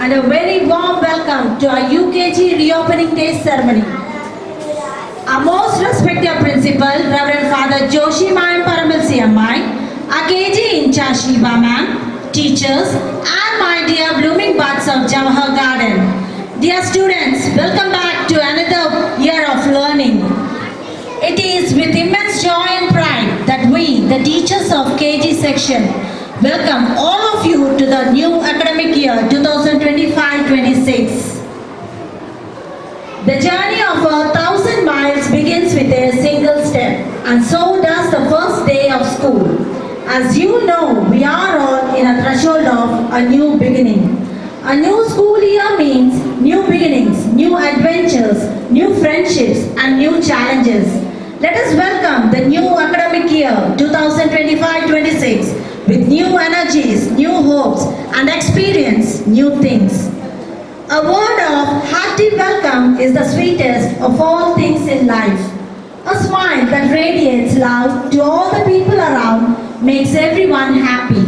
and a very warm welcome to our UKG reopening day ceremony. Our most respected principal, Reverend Father Joshi Mayam Paramalsi Ammai, our KG in charge Shiva ma'am, teachers, and my dear blooming buds of Jawahar Garden. Dear students, welcome back to another year of learning. It is with immense joy and pride that we, the teachers of KG section, welcome all of you to the new academic year 2025-26. The journey of 1,000 miles begins with a single step, and so does the first day of school. As you know, we are all in a threshold of a new beginning. A new school year means new beginnings, new adventures, new friendships, and new challenges. Let us welcome the new academic year 2025-26 with new energies, new hopes, and experience new things. A word of hearty welcome is the sweetest of all things in life. A smile that radiates love to all the people around makes everyone happy.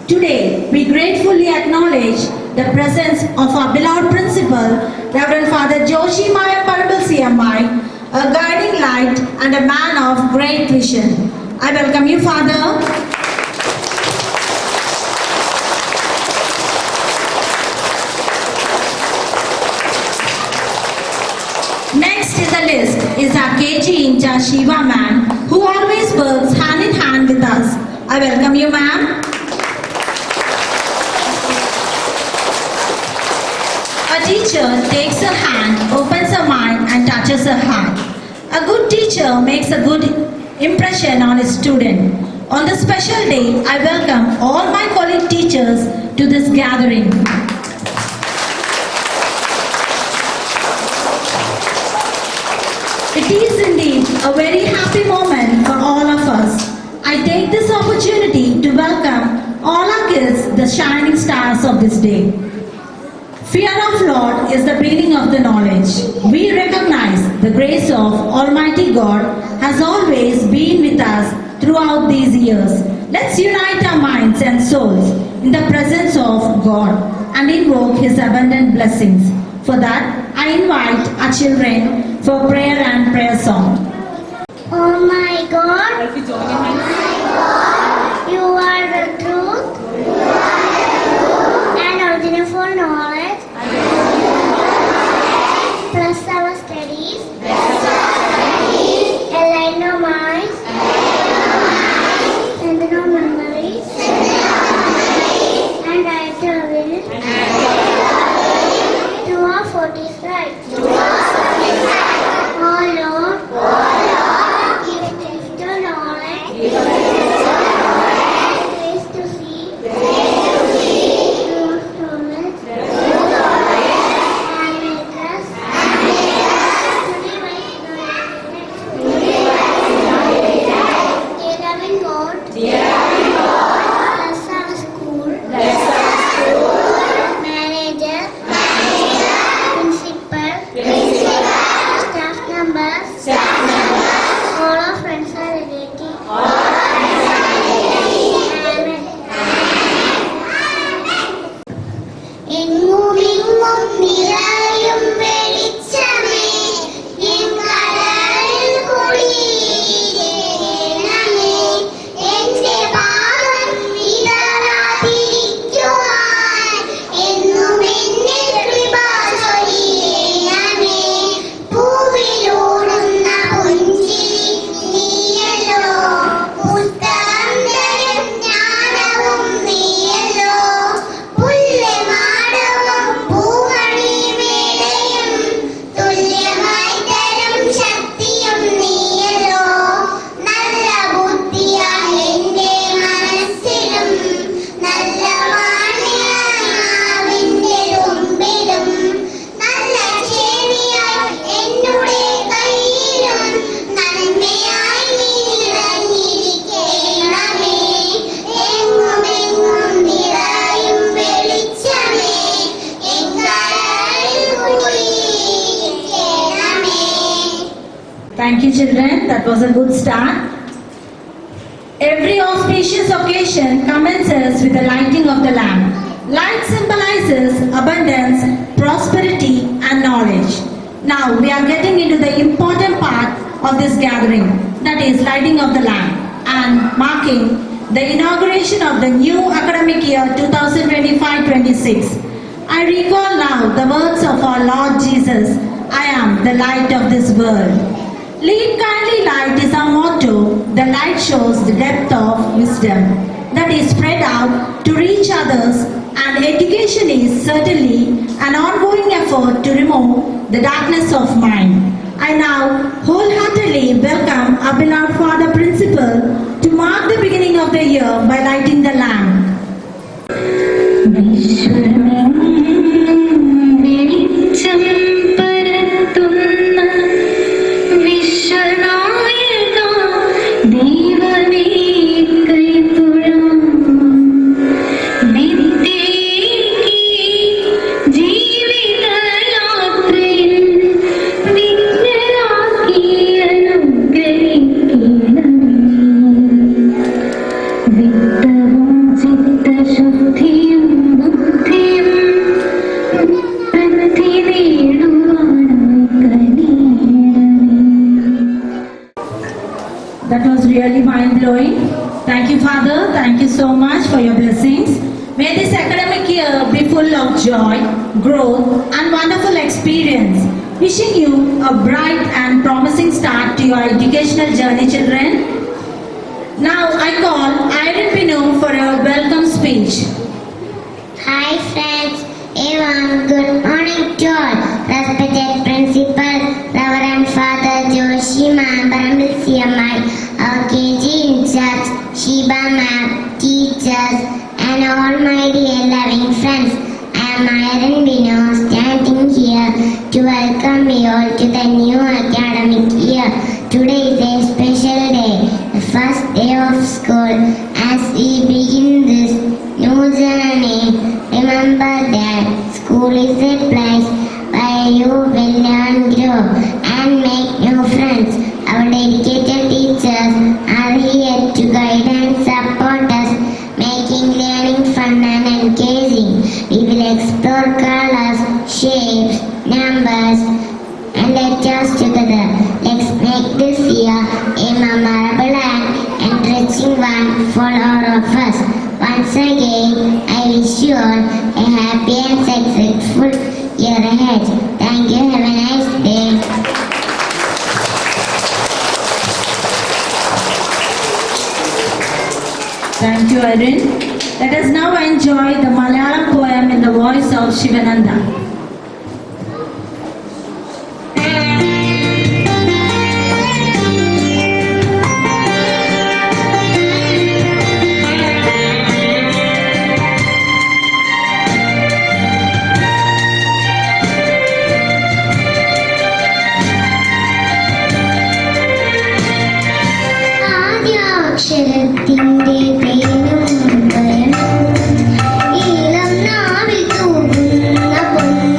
Today, we gratefully acknowledge the presence of our beloved principal, Reverend Father Joshi Mayam Paramalsi Ammai, a guiding light and a man of great vision. I welcome you, Father. Next in the list is our KG in charge Shiva ma'am, who always works hand in hand with us. I welcome you, ma'am. A teacher takes her hand, opens her mind and touches her heart. A good teacher makes a good impression on his student. On this special day, I welcome all my colleague teachers to this gathering. It is indeed a very happy moment for all of us. I take this opportunity to welcome all our kids, the shining stars of this day. Fear of Lord is the beginning of the knowledge. We recognize the grace of Almighty God has always been with us throughout these years. Let's unite our minds and souls in the presence of God and invoke His abundant blessings. For that, I invite our children for prayer and prayer song. Oh my God, you are the truth and original for knowledge. Bless our studies, enlighten our minds, strengthen our memories, and guide our will. To our 40s right. Oh Lord, give us the knowledge, grace to see, truth knowledge, and make us to be wise knowledge. Dear loving God, bless our school, manager, principal, staff members, all our friends and relatives. Amen. എങ്ങുമെങ്ങും നിറയും വെളിച്ചമേ, N കരളിൽ കുളിരേണമേ, എന്റെ പാദം ഇടറാതിരിക്കുവാൻ എന്നും എന്നിൽ കൃപ ചൊരിയണമേ. പൂവിലൂടുന്ന പുഞ്ചിരി നീയല്ലോ, പുസ്തകം തരും ജ്ഞാനവും നീയല്ലോ, പുല്ലുമാടവും പൂമണിമേടയും തുല്യമായി തരും ശക്തിയും നീയല്ലോ. നല്ല ബുദ്ധിയാൽ എൻ്റെ മനസ്സിലും നല്ല മാന്യനാവിൻ്റെ തുമ്പിലും നല്ല ചെവിയായി എന്നുടെ കയ്യിലും നന്മയായി നീ നിറഞ്ഞിരിക്കണമേ. എങ്ങുമെങ്ങും നിറയും വെളിച്ചമേ, എൻ കരളിൽ കുളിരേണമേ. Thank you, children. That was a good start. Every auspicious occasion commences with the lighting of the lamp. Light symbolizes abundance, prosperity, and knowledge. Now we are getting into the important part of this gathering, that is lighting of the lamp and marking the inauguration of the new academic year 2025-26. I recall now the words of our Lord Jesus, I am the light of this world. Lead kindly light is our motto. The light shows the depth of wisdom that is spread out to reach others, and education is certainly an ongoing effort to remove the darkness of mind. I now wholeheartedly welcome our beloved Father Principal to mark the beginning of the year by lighting the lamp. That was really mind-blowing. Thank you, Father. Thank you so much for your blessings. May this academic year be full of joy, growth, and wonderful experience. Wishing you a bright and promising start to your educational journey, children. Now I call Irene Pinu for a welcome speech. Hi friends, everyone, good morning to all. Respected Principal, Reverend Father Joshi Ma'am, Paramil CMI, our KG in charge, Shiba Ma'am, teachers, and all my dear loving friends. I am Irene Pinu, standing here to welcome you all to the new academic year. Today is a special day, the first day of school. As we begin this new journey, remember that school is a place where you will learn, grow, and make new friends. Our dedicated teachers are here to guide and support us, making learning fun and engaging. We will explore colors, shapes, numbers, and letters together. Let's make this year a memorable and enriching one for all of us. Once again, I wish you all a happy and successful year ahead. Thank you. Have a nice day. Thank you, Irene. Let us now enjoy the Malayalam poem in the voice of Shivananda. അക്ഷരത്തിന്റെ പേരും ഇളം നാവിൽ തൂകുന്ന പൊന്നു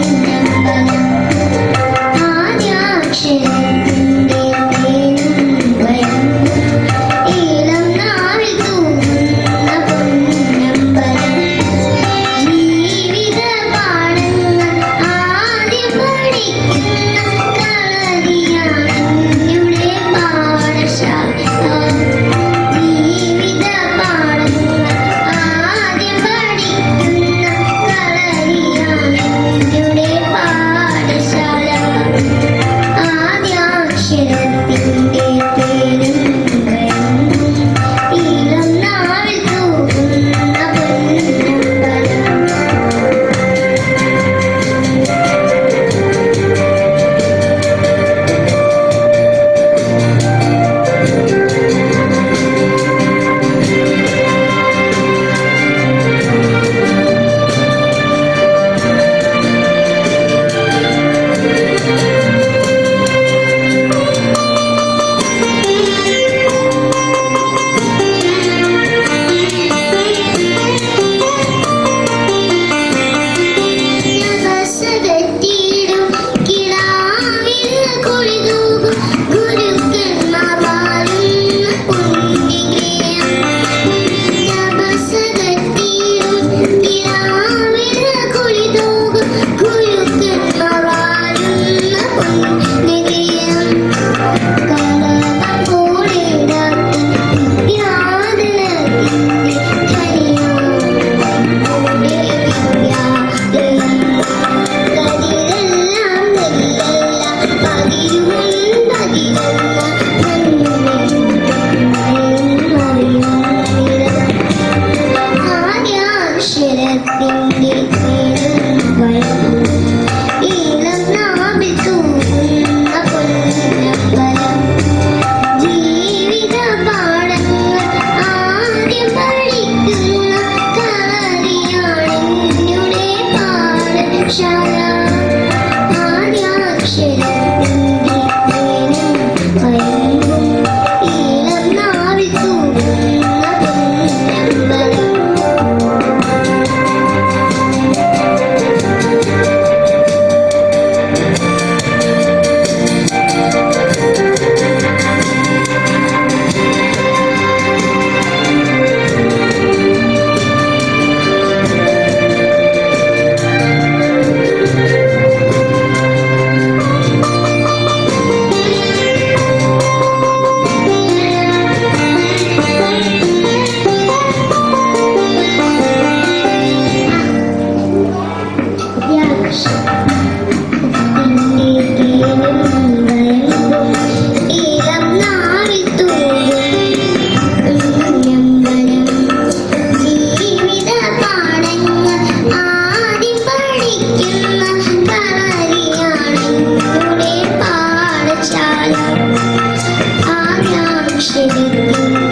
ആദ്യാക്ഷരത്തിന്റെ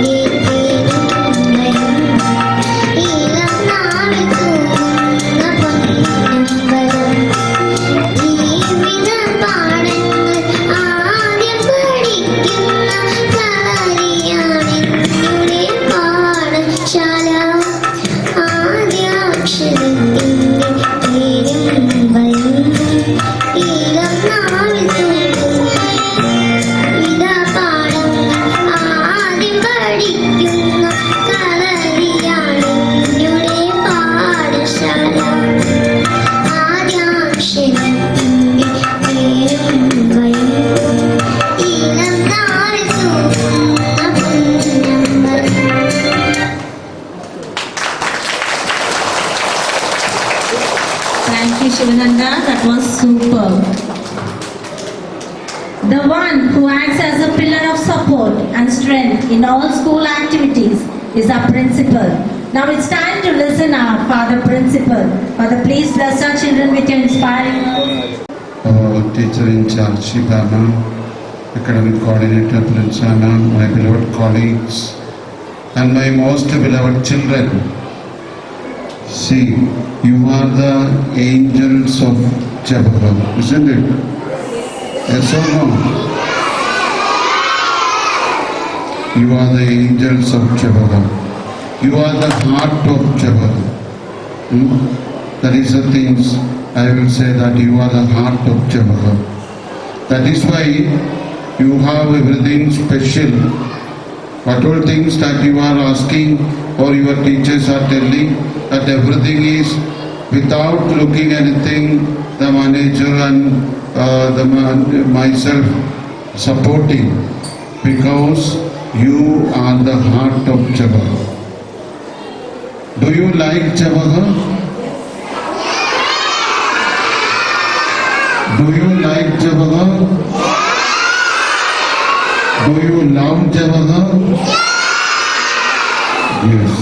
പേരും ഈളം നാവിൽ തൂങ്ങുന്ന പൊന്നമ്പലം ജീവിത പാഠങ്ങൾ ആദ്യം പഠിക്കുന്ന കളരിയാണെന്നുടെ പാഠശാല ആദ്യാക്ഷരത്തിന്റെ പേരും ഈളം നാവിൽ തൂങ്ങുന്ന ഇതാ പാഠങ്ങൾ ആദ്യം പഠിക്കുന്ന കളരിയാണെന്നുടെ പാഠശാല ആദ്യാക്ഷരത്തിന്റെ പേരും ഈളം നാവിൽ തൂങ്ങുന്ന Ponnambalam. Thank you, Shivananda. That was superb. The one who acts as a pillar of support and strength in all school activities is our principal. Now it's time to listen our Father Principal. Father, please bless our children with your inspiring words. Teacher in charge, Shibana, academic coordinator, Princhana, my beloved colleagues, and my most beloved children. See, you are the angels of Jabbar, isn't it? Yes or no? You are the angels of Jabbar. You are the heart of Jabbar. That is the things I will say, that you are the heart of Jabbar. That is why you have everything special. What all things that you are asking or your teachers are telling, that everything is without looking anything, the manager and myself supporting, because you are the heart of Jabbar. Do you like Jabbar? Do you like Jabbar? Do you love Jabbar? Yes.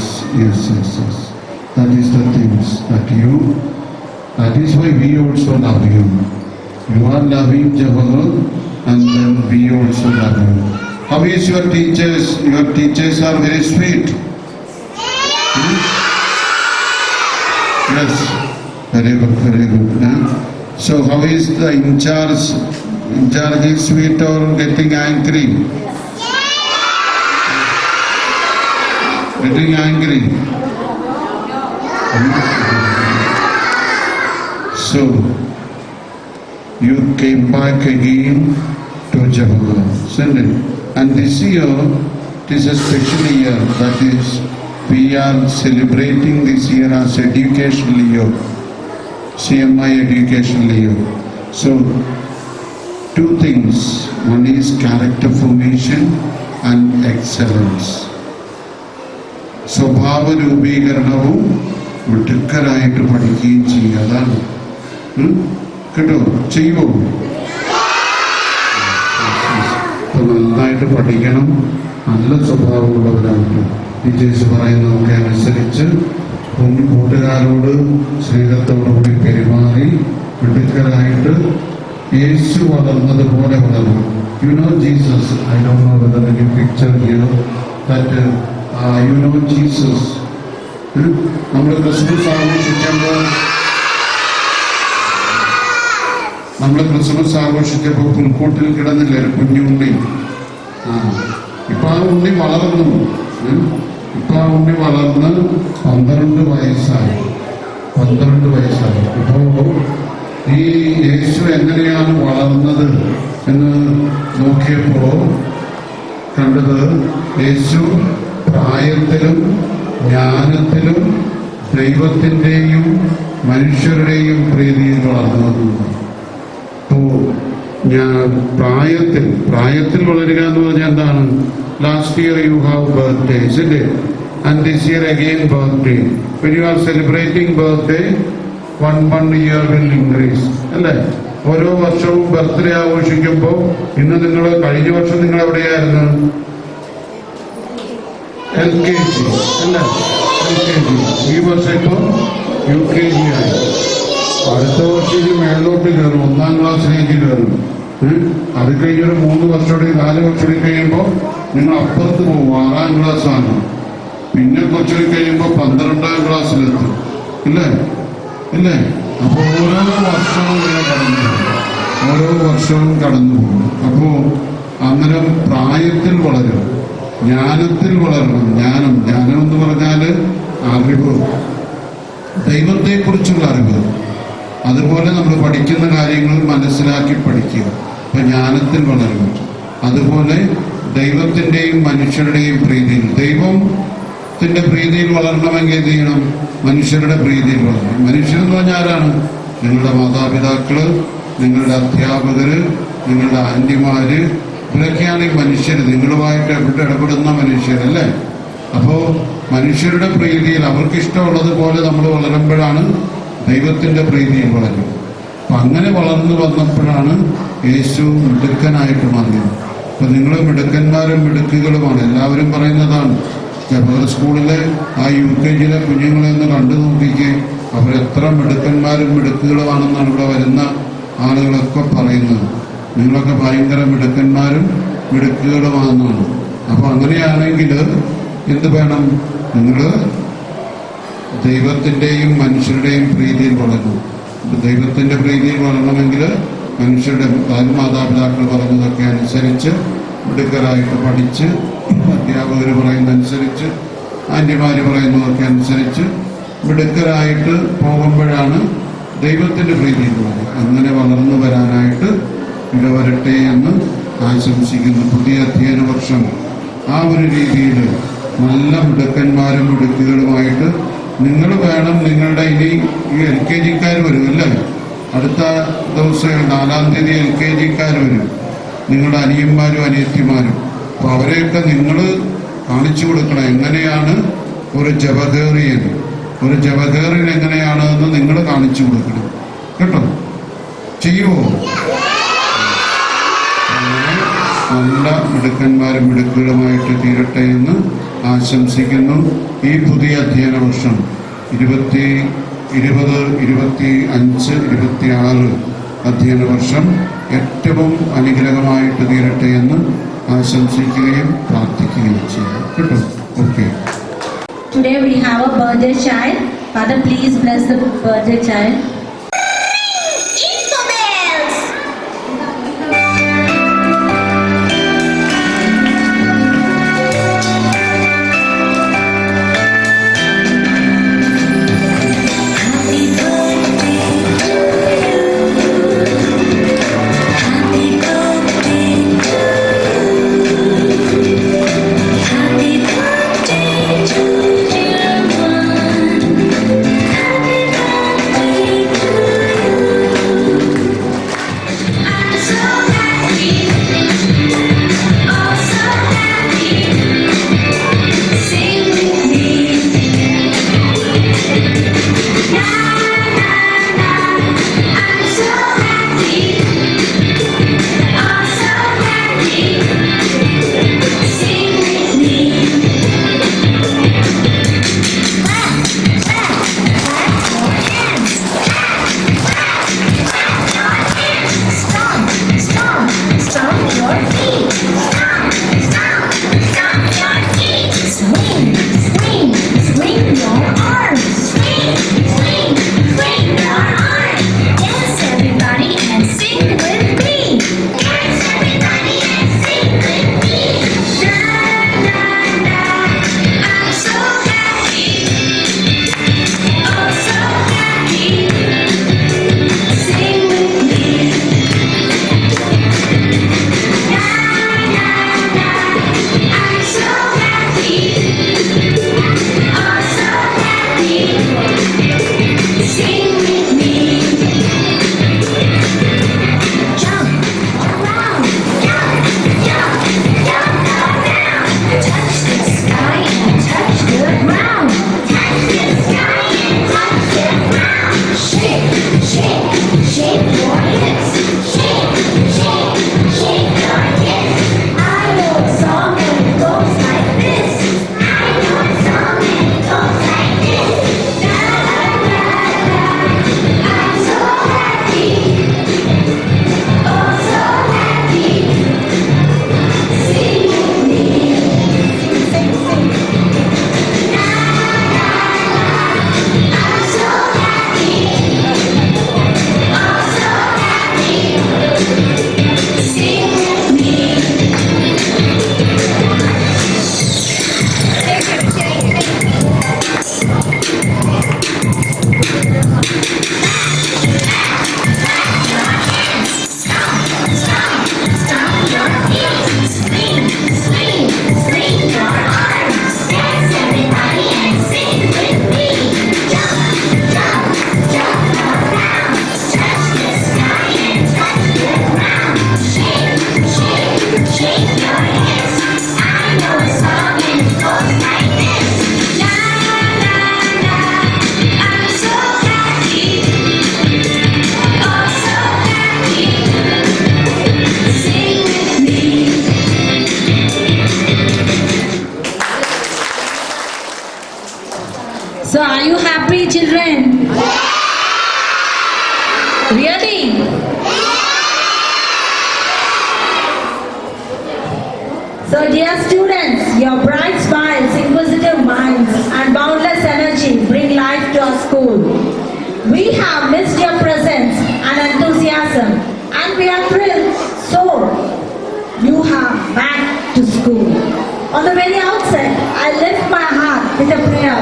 That is the things that is why we also love you. You are loving Jabbar, and then we also love you. How is your teachers? Your teachers are very sweet. Yes, very good. So how is the in charge? In charge is sweet or getting angry? Getting angry. So you came back again to Jabbar, isn't it? And this year, it is a special year. That is, we are celebrating this year as educational year, CMI educational year. So, two things. One is character formation and excellence. സ്വഭാവ രൂപീകരണവും മിടുക്കരായിട്ട് പഠിക്കുകയും ചെയ്യുക. അതാണ് കേട്ടോ, ചെയ്യുമോ? അപ്പൊ നന്നായിട്ട് പഠിക്കണം, നല്ല സ്വഭാവമുള്ളവരായിട്ട് ടീച്ചേഴ്സ് പറയുന്നതൊക്കെ അനുസരിച്ച് കൂട്ടുകാരോട് സ്നേഹത്തോടുകൂടി പെരുമാറി മിടുക്കരായിട്ട് യേശു വളർന്നതുപോലെ വളരണം. You know Jesus, I don't know whether any picture here, that you know Jesus. നമ്മൾ ക്രിസ്മസ് ആഘോഷിച്ചപ്പോൾ പുൽക്കൂട്ടിൽ കിടന്നില്ലേ ഒരു കുഞ്ഞുണ്ണി. ഇപ്പൊ ആ ഉണ്ണി വളർന്നു. ഇപ്പൊ ആ ഉണ്ണി വളർന്ന് 12 വയസ്സായി. ഇപ്പോ ഈ യേശു എങ്ങനെയാണ് വളർന്നത് എന്ന് നോക്കിയപ്പോ കണ്ടത്, യേശു പ്രായത്തിലും ജ്ഞാനത്തിലും ദൈവത്തിൻ്റെയും മനുഷ്യരുടെയും പ്രീതിയിൽ വളർന്നു. പ്രായത്തിൽ വളരുക എന്ന് പറഞ്ഞാൽ എന്താണ്? Last year you have birthday, ഇല്ലേ? And this year again birthday. When you are celebrating birthday, one year will increase, അല്ലേ? ഓരോ വർഷവും ബർത്ത്ഡേ ആഘോഷിക്കുമ്പോൾ ഇന്ന് കഴിഞ്ഞ വർഷം നിങ്ങൾ എവിടെയായിരുന്നു? LKG, അല്ലേ? LKG. ഈ വർഷം ഇപ്പോൾ UKG ആയി. അടുത്ത വർഷം ഇത് മേലോട്ട് കയറും, 1ാം ക്ലാസ്സിലേക്ക് കയറും. അത് കഴിഞ്ഞൊരു 3 വർഷം 4 വർഷം കഴിയുമ്പോൾ നിങ്ങൾ അപ്പുറത്ത് പോകും, 6ാം ക്ലാസ് ആണ്. പിന്നെ കുറച്ച് കഴിയുമ്പോൾ 12ാം ക്ലാസ്സിലെത്തും. ഇല്ലേ? അപ്പൊ ഓരോ വർഷവും ഇങ്ങനെ കടന്നു പോകും. അപ്പോ അങ്ങനെ പ്രായത്തിൽ വളരും, ജ്ഞാനത്തിൽ വളരണം. ജ്ഞാനം എന്ന് പറഞ്ഞാൽ അറിവ്, ദൈവത്തെക്കുറിച്ചുള്ള അറിവ്. അതുപോലെ നമ്മൾ പഠിക്കുന്ന കാര്യങ്ങൾ മനസ്സിലാക്കി പഠിക്കുക, അപ്പൊ ജ്ഞാനത്തിൽ വളരുക. അതുപോലെ ദൈവത്തിന്റെയും മനുഷ്യരുടെയും പ്രീതിയിൽ, ദൈവത്തിന്റെ പ്രീതിയിൽ വളരണമെങ്കിൽ എന്ത് ചെയ്യണം? മനുഷ്യരുടെ പ്രീതിയിൽ വളരണം. മനുഷ്യരെന്ന് പറഞ്ഞാൽ ആരാണ്? നിങ്ങളുടെ മാതാപിതാക്കള്, നിങ്ങളുടെ അധ്യാപകര്, നിങ്ങളുടെ ആന്റിമാര്, ഇവരൊക്കെയാണ് ഈ മനുഷ്യർ. നിങ്ങളുമായിട്ട് എവിടെ ഇടപെടുന്ന മനുഷ്യരല്ലേ? അപ്പോ മനുഷ്യരുടെ പ്രീതിയിൽ അവർക്ക് ഇഷ്ടമുള്ളതുപോലെ നമ്മൾ വളരുമ്പോഴാണ് ദൈവത്തിന്റെ പ്രീതിയിൽ വളരും. അപ്പൊ അങ്ങനെ വളർന്നു വന്നപ്പോഴാണ് യേശു മിടുക്കനായിട്ട് മാറിയത്. അപ്പൊ നിങ്ങൾ മിടുക്കന്മാരും മിടുക്കുകളുമാണ്. എല്ലാവരും പറയുന്നതാണ്. ജവഹർ സ്കൂളിലെ ആ UKG കുഞ്ഞുങ്ങളെ ഒന്ന് കണ്ടു നോക്കിക്കേ, അവരെത്ര മിടുക്കന്മാരും മിടുക്കുകളുമാണെന്നാണ് ഇവിടെ വരുന്ന ആളുകളൊക്കെ പറയുന്നത്. നിങ്ങളൊക്കെ ഭയങ്കര മിടുക്കന്മാരും മിടുക്കുകളുമാണെന്നാണ്. അപ്പൊ അങ്ങനെയാണെങ്കിൽ എന്ത് വേണം? നിങ്ങൾ ദൈവത്തിന്റെയും മനുഷ്യരുടെയും പ്രീതിയിൽ വളരണം. ദൈവത്തിന്റെ പ്രീതിയിൽ വളരണമെങ്കിൽ മനുഷ്യരുടെ മാതാപിതാക്കൾ പറഞ്ഞതൊക്കെ അനുസരിച്ച് മിടുക്കരായിട്ട് പഠിച്ച്, അധ്യാപകർ പറയുന്നതനുസരിച്ച്, ആന്റിമാര് പറയുന്നതൊക്കെ അനുസരിച്ച് മിടുക്കരായിട്ട് പോകുമ്പോഴാണ് ദൈവത്തിന്റെ പ്രീതിയിൽ വളരുക. അങ്ങനെ വളർന്നു വരാനായിട്ട് ഇടവരട്ടെ എന്ന് ആശംസിക്കുന്നു. പുതിയ അധ്യയന വർഷം ആ ഒരു രീതിയിൽ നല്ല മിടുക്കന്മാരും മിടുക്കുകളുമായിട്ട് നിങ്ങൾ വേണം. നിങ്ങളുടെ ഇനി ഈ LKG-ക്കാർ വരും അല്ലേ? അടുത്ത ദിവസം 4-ാം തീയതി LKG-ക്കാർ വരും, നിങ്ങളുടെ അനിയന്മാരും അനിയത്തിമാരും. അപ്പൊ അവരെയൊക്കെ നിങ്ങൾ കാണിച്ചു കൊടുക്കണം എങ്ങനെയാണ് ഒരു ജപകേറിയൻ എങ്ങനെയാണെന്ന് നിങ്ങൾ കാണിച്ചു കൊടുക്കണം കേട്ടോ. ചെയ്യുമോ? നല്ല മിടുക്കന്മാരും മിടുക്കുകളുമായിട്ട് തീരട്ടെ എന്ന് ആശംസിക്കുന്നു. ഈ പുതിയ അധ്യയന വർഷം 2020-25-26 അധ്യയന വർഷം ഏറ്റവും അനുഗ്രഹമായിട്ട് തീരട്ടെ എന്ന് ആശംസിക്കുകയും പ്രാർത്ഥിക്കുകയും ചെയ്യും കേട്ടോ. Okay. Today we have a birthday child. Father, please bless the birthday child. Dance everybody and sing with me. Dance everybody and sing raise your hands. I know a song and it goes like this. La la la, I'm so happy, oh so happy. Sing with me. So are you happy, children? Really? So dear students, your bright smiles, inquisitive minds and boundless energy bring life to our school. We have missed your presence and enthusiasm and we are thrilled so you are back to school. On the very outset, I lift my heart with a prayer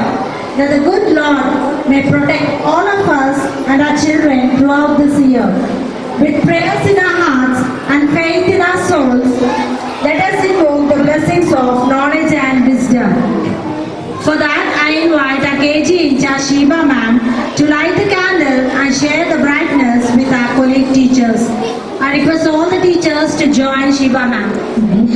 that the good Lord may protect all of us and our children throughout this year. With prayers in our hearts and faith in our souls, let us invoke the blessings of knowledge and wisdom. For that, I invite our KG in charge Shiba ma'am to light the candle and share the brightness with our colleague teachers. I request all the teachers to join Shiba ma'am.